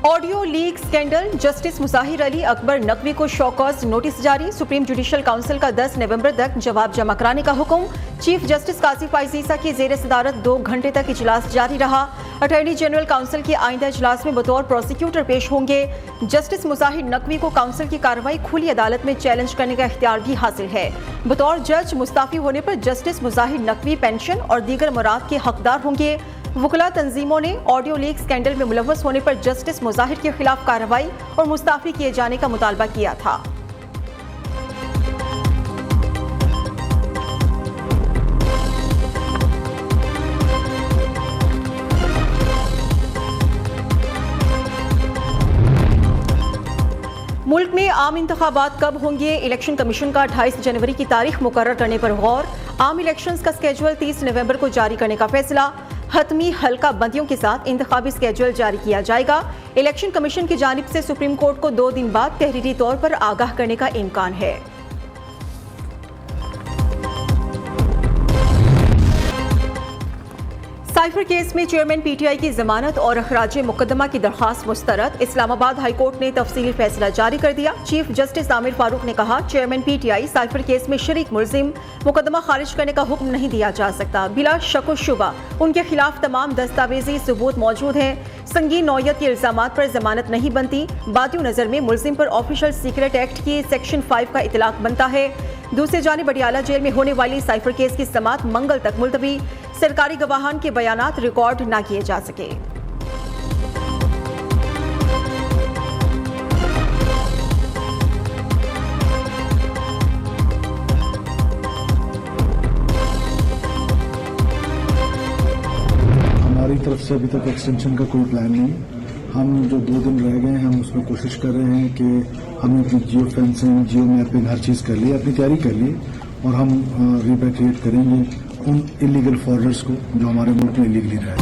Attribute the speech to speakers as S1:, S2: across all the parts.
S1: Audio leak scandal, justice Mazahar Ali Akbar Naqvi को show cause notice जारी। Supreme Judicial Council का 10 नवंबर तक जवाब जमा कराने का हुक्म। चीफ जस्टिस कासिफ आइजीसा की जेर सदारत 2 घंटे तक इजलास जारी रहा। अटॉर्नी जनरल काउंसिल के आइंदा इजलास में बतौर प्रोसिक्यूटर पेश होंगे। जस्टिस मुजाहिर नकवी को काउंसिल की कार्रवाई खुली अदालत में चैलेंज करने का इख्तियार भी हासिल है। बतौर जज मुस्ताफी होने पर जस्टिस मुजाहिर नकवी पेंशन और दीगर मराद के हकदार होंगे। वकला तंजीमों ने ऑडियो लीक स्कैंडल में मुलव्वस होने पर जस्टिस मुजाहिर के खिलाफ कार्रवाई और मुस्ताफी किए जाने का मुतालबा किया था। मुल्क में आम इंतखाबात कब होंगे? इलेक्शन कमीशन का 28 जनवरी की तारीख मुकर्रर करने पर गौर। आम इलेक्शंस का स्केड्यूल 30 नवंबर को जारी करने का फैसला। हतमी हल्का बंदियों के साथ इंतखाबी स्केड्यूल जारी किया जाएगा। इलेक्शन कमीशन की जानिब से सुप्रीम कोर्ट को 2 दिन बाद तहरीरी तौर पर आगाह करने का इम्कान है। साइफर केस में चेयरमैन पीटीआई की जमानत और अखराज मुकदमा की दरखास्त मुस्तरद। इस्लामाबाद हाईकोर्ट ने तफसीली फैसला जारी कर दिया। चीफ जस्टिस आमिर फारूक ने कहा, चेयरमैन पीटीआई साइफर केस में शरीक मुलजिम, मुकदमा खारिज करने का हुक्म नहीं दिया जा सकता। बिला शक शुबा उनके खिलाफ तमाम दस्तावेजी सबूत मौजूद हैं। संगीन नौयत के इल्जामात पर जमानत नहीं बनती। बादियों नजर में मुलजिम पर ऑफिशियल सीक्रेट एक्ट की सेक्शन 5 का इतलाक बनता है। दूसरी जानिब अडियाला जेल में होने वाली साइफर केस की समाअत मंगल तक मुलतवी। सरकारी गवाहान के बयानात रिकॉर्ड न किए जा सके।
S2: हमारी तरफ से अभी तक एक्सटेंशन का कोई प्लान नहीं। हम जो 2 दिन रह गए हैं हम उसमें कोशिश कर रहे हैं कि हमने अपनी जियो फेंसिंग, जियो मैपिंग हर चीज़ कर ली, अपनी तैयारी कर ली और हम रिपैट्रिएट करेंगे उन इलीगल फॉरवर्ड्स को जो हमारे मुल्क में इलीगली रहे।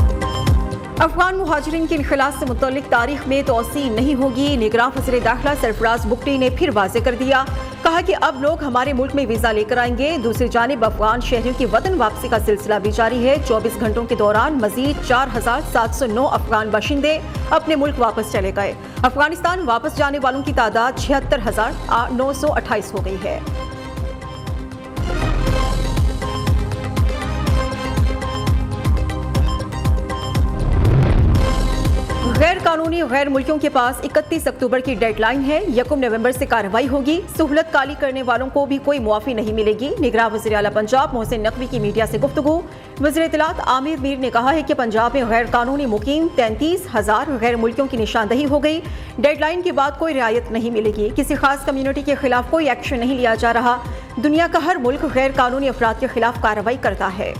S1: अफगान मुहाजिरीन के इनखलास से मुतल्लिक तारीख में तोसी नहीं होगी। निगरान वज़ीर दाखिला सरफराज बुगटी ने फिर वाज़ेह कर दिया। कहा कि अब लोग हमारे मुल्क में वीज़ा लेकर आएंगे। दूसरी जानिब अफगान शहरियों की वतन वापसी का सिलसिला भी जारी है। 24 घंटों के दौरान मजीद 4709 अफगान बाशिंदे अपने मुल्क वापस चले गए। अफगानिस्तान वापस जाने वालों की तादाद 76,928 हो गई है। गैर कानूनी गैर मुल्कियों के पास 31 अक्टूबर की डेडलाइन है। 1 नवंबर से कार्रवाई होगी। सहूलत काली करने वालों को भी कोई मुआफी नहीं मिलेगी। निगरान वज़ीर आला पंजाब मोहसिन नकवी की मीडिया से गुफ्तगू। वज़ीर इत्तलात आमिर मीर ने कहा है कि पंजाब में गैर कानूनी मुकीम 33,000 गैर मुल्कियों की निशानदही हो गई। डेडलाइन के बाद कोई रियायत नहीं मिलेगी। किसी खास कम्युनिटी के खिलाफ कोई एक्शन नहीं लिया जा रहा। दुनिया का हर मुल्क गैर कानूनी अफराद के खिलाफ कार्रवाई करता है।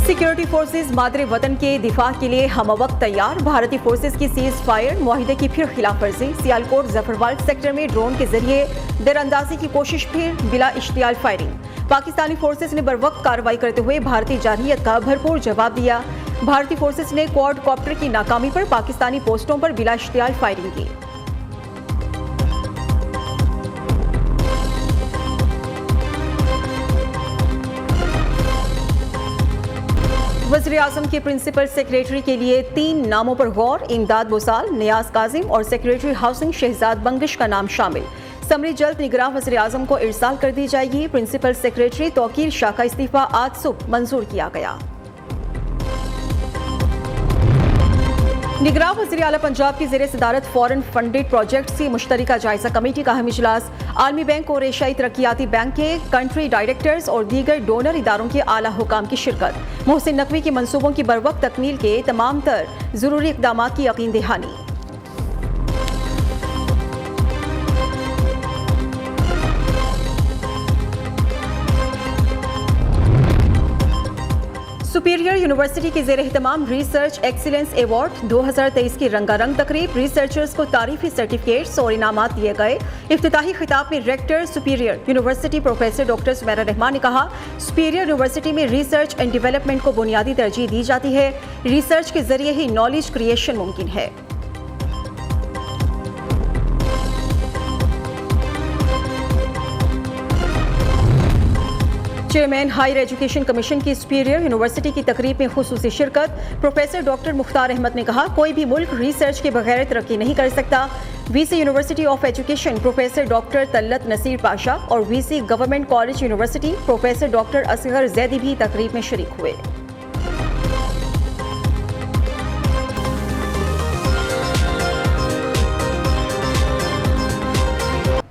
S1: सिक्योरिटी फोर्सेज मादरे वतन के दिफा के लिए हमवक्त तैयार। भारतीय फोर्सेज की सीज फायर मुआहिदे की फिर खिलाफ वर्जी। सियालकोट जफरवाल सेक्टर में ड्रोन के जरिए दरअंदाजी की कोशिश, फिर बिला इश्तियाल फायरिंग। पाकिस्तानी फोर्सेज ने बरवक्त कार्रवाई करते हुए भारतीय जारहियत का भरपूर जवाब दिया। भारतीय फोर्सेज ने क्वाड कॉप्टर की नाकामी पर पाकिस्तानी पोस्टों पर बिला इश्तियाल फायरिंग की। वज़ीर आज़म के प्रिंसिपल सेक्रेटरी के लिए 3 नामों पर गौर। इमदाद बोसाल, नियाज काजिम और सेक्रेटरी हाउसिंग शहजाद बंगिश का नाम शामिल। समरी जल्द निगरान वज़ीर आज़म को इरसाल कर दी जाएगी। प्रिंसिपल सेक्रेटरी तौकीर शाह का इस्तीफा आज सुबह मंजूर किया गया। निगरान वज़ीर आला पंजाब की ज़ेरे सदारत फॉरेन फंडेड प्रोजेक्ट की मुश्तरका जायजा कमेटी का अहम इजलास। आलमी बैंक और एशियाई तरक्याती बैंक के कंट्री डायरेक्टर्स और दीगर डोनर इदारों के आला हुकाम की शिरकत। मोहसिन नकवी के मंसूबों की बरवक्त तकमील के तमाम तर जरूरी इक़दाम की यकीन दहानी। सुपीरियर यूनिवर्सिटी के ज़ेर एहतमाम रिसर्च एक्सीलेंस अवार्ड 2023 की रंगारंग तकरीब। रिसर्चर्स को तारीफी सर्टिफिकेट्स और इनामात दिए गए। इफ्तिताही खिताब में rector superior university professor doctor Sumaira Rahman ने कहा, सुपीरियर यूनिवर्सिटी में रिसर्च एंड डेवलपमेंट को बुनियादी तरजीह दी जाती है। रिसर्च के जरिए ही नॉलेज क्रिएशन मुमकिन है। चेयरमैन हायर एजुकेशन कमीशन की सुपीरियर यूनिवर्सिटी की तकरीब में खुसूसी शिरकत। प्रोफेसर डॉक्टर मुख्तार अहमद ने कहा, कोई भी मुल्क रिसर्च के बगैर तरक्की नहीं कर सकता। VC university of education professor doctor Talat Naseer Pasha और VC government college university professor doctor Asghar Zaidi भी तकरीब में शरीक हुए।